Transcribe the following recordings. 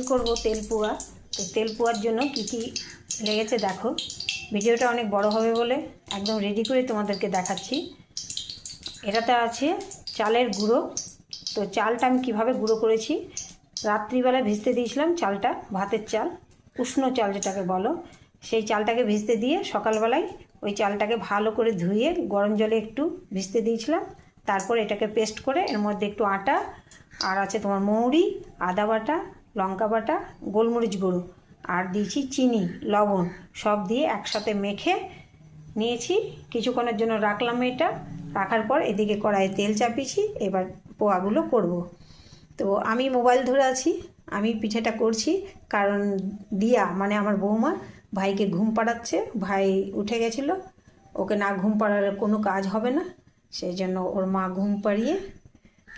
করব তেল পোয়া। তো তেল পোয়ার জন্য কি কি লেগেছে দেখো। ভিডিওটা অনেক বড় হবে বলে একদম রেডি করে তোমাদেরকে দেখাচ্ছি। এটাতে আছে চালের গুঁড়ো। তো চালটা আমি কীভাবে গুঁড়ো করেছি, রাত্রিবেলা ভিজতে দিয়েছিলাম চালটা, ভাতের চাল, উষ্ণ চাল যেটাকে বলো, সেই চালটাকে ভিজতে দিয়ে সকালবেলায় ওই চালটাকে ভালো করে ধুয়ে গরম জলে একটু ভিজতে দিয়েছিলাম। তারপর এটাকে পেস্ট করে এর মধ্যে একটু আটা আর আছে তোমার মৌরি, আদা বাটা, লঙ্কা বাটা, গোলমরিচ গুঁড়ো আর দিয়েছি চিনি, লবণ, সব দিয়ে একসাথে মেখে নিয়েছি। কিছুক্ষণের জন্য রাখলাম। এটা রাখার পর এদিকে কড়াইয়ে তেল চাপিয়েছি। এবার পোয়াগুলো করব। তো আমি মোবাইল ধরে আছি, আমি পিঠেটা করছি, কারণ দিয়া মানে আমার বৌমা ভাইকে ঘুম পাড়াচ্ছে। ভাই উঠে গেছিলো, ওকে না ঘুম পাড়ালে কোনো কাজ হবে না, সেই জন্য ওর মা ঘুম পাড়িয়ে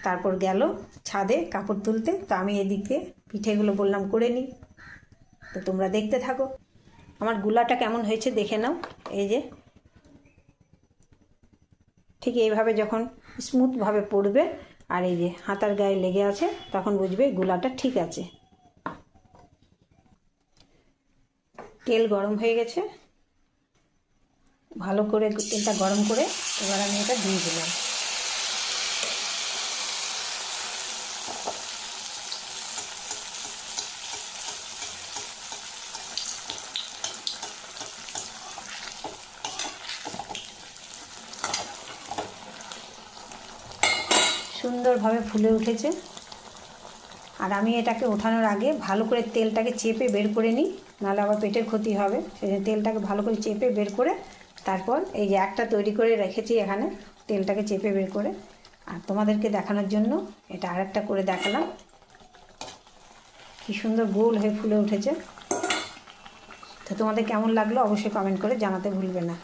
তারপর গেল ছাদে কাপড় তুলতে। তো আমি এদিকে পিঠেগুলো বললাম করে নিই। তো তোমরা দেখতে থাকো আমার গুলাটা কেমন হয়েছে দেখে নাও। এই যে ঠিক এইভাবে যখন স্মুথভাবে পড়বে আর এই যে হাতার গায়ে লেগে আছে, তখন বুঝবে গুলাটা ঠিক আছে। তেল গরম হয়ে গেছে, ভালো করে তেলটা গরম করে এবার আমি এটা দিয়ে দিলাম। সুন্দরভাবে ফুলে উঠেছে। আর আমি এটাকে ওঠানোর আগে ভালো করে তেলটাকে চেপে বের করে নিই, নাহলে আবার পেটের ক্ষতি হবে। সেই জন্য তেলটাকে ভালো করে চেপে বের করে তারপর এই যে একটা তৈরি করে রেখেছি এখানে, তেলটাকে চেপে বের করে। আর তোমাদেরকে দেখানোর জন্য এটা আরেকটা করে দেখালাম। কি সুন্দর গোল হয়ে ফুলে উঠেছে। তো তোমাদের কেমন লাগলো অবশ্যই কমেন্ট করে জানাতে ভুলবে না।